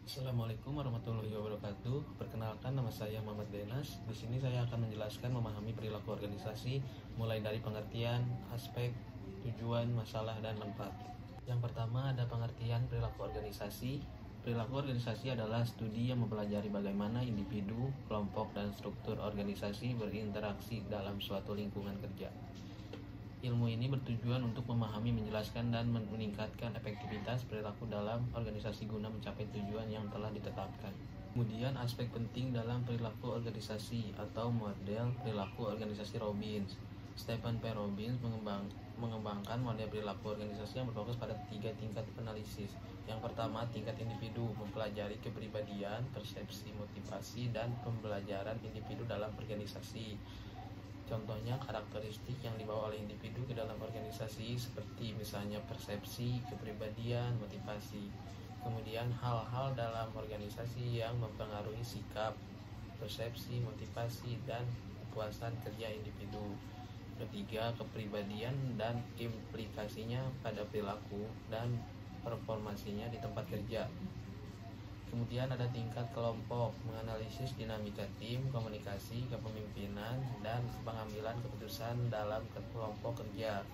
Assalamualaikum warahmatullahi wabarakatuh. Perkenalkan, nama saya Muhammad Denas. Di sini saya akan menjelaskan memahami perilaku organisasi mulai dari pengertian, aspek, tujuan, masalah, dan manfaat. Yang pertama ada pengertian perilaku organisasi. Perilaku organisasi adalah studi yang mempelajari bagaimana individu, kelompok, dan struktur organisasi berinteraksi dalam suatu lingkungan kerja. Ilmu ini bertujuan untuk memahami, menjelaskan, dan meningkatkan efektivitas perilaku dalam organisasi guna mencapai tujuan yang telah ditetapkan. Kemudian aspek penting dalam perilaku organisasi atau model perilaku organisasi Robbins. Stephen P. Robbins mengembangkan model perilaku organisasi yang berfokus pada 3 tingkat analisis. Yang pertama, tingkat individu, mempelajari kepribadian, persepsi, motivasi, dan pembelajaran individu dalam organisasi. Contohnya karakteristik yang dibawa oleh individu ke dalam organisasi seperti misalnya persepsi, kepribadian, motivasi. Kemudian hal-hal dalam organisasi yang mempengaruhi sikap, persepsi, motivasi, dan kepuasan kerja individu. Ketiga, kepribadian dan implikasinya pada perilaku dan performasinya di tempat kerja. Kemudian ada tingkat kelompok, menganalisis dinamika tim, komunikasi, kepemimpinan, dan pengambilan keputusan dalam kelompok kerja.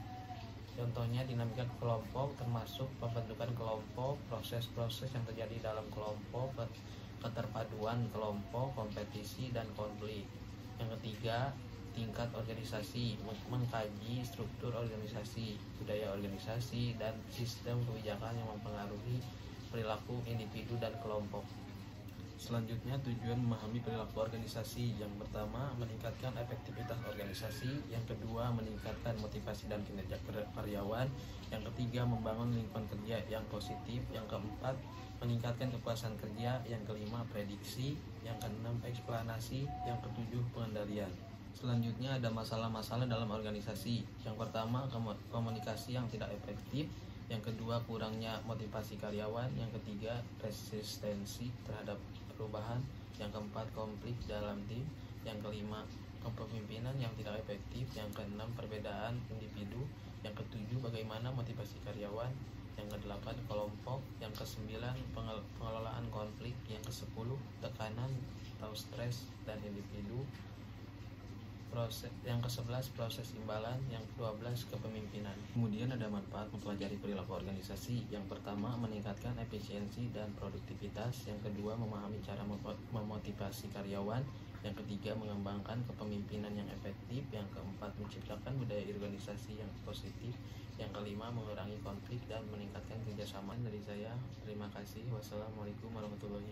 Contohnya dinamika kelompok termasuk pembentukan kelompok, proses-proses yang terjadi dalam kelompok, keterpaduan kelompok, kompetisi, dan konflik. Yang ketiga, tingkat organisasi, mengkaji struktur organisasi, budaya organisasi, dan sistem kebijakan yang mempengaruhi perilaku individu dan kelompok. Selanjutnya, tujuan memahami perilaku organisasi. Yang pertama, meningkatkan efektivitas organisasi. Yang kedua, meningkatkan motivasi dan kinerja karyawan. Yang ketiga, membangun lingkungan kerja yang positif. Yang keempat, meningkatkan kepuasan kerja. Yang kelima, prediksi. Yang keenam, eksplanasi. Yang ketujuh, pengendalian. Selanjutnya ada masalah-masalah dalam organisasi. Yang pertama, komunikasi yang tidak efektif. Yang kedua, kurangnya motivasi karyawan. Yang ketiga, resistensi terhadap perubahan. Yang keempat, konflik dalam tim. Yang kelima, kepemimpinan yang tidak efektif. Yang keenam, perbedaan individu. Yang ketujuh, bagaimana motivasi karyawan. Yang kedelapan, kelompok. Yang kesembilan, pengelolaan konflik. Yang kesepuluh, tekanan atau stres dan individu. Yang ke-11 proses imbalan, yang ke-12 kepemimpinan. Kemudian ada manfaat mempelajari perilaku organisasi. Yang pertama, meningkatkan efisiensi dan produktivitas. Yang kedua, memahami cara memotivasi karyawan. Yang ketiga, mengembangkan kepemimpinan yang efektif. Yang keempat, menciptakan budaya organisasi yang positif. Yang kelima, mengurangi konflik dan meningkatkan kerjasama. Dari saya, terima kasih. Wassalamualaikum warahmatullahi wabarakatuh.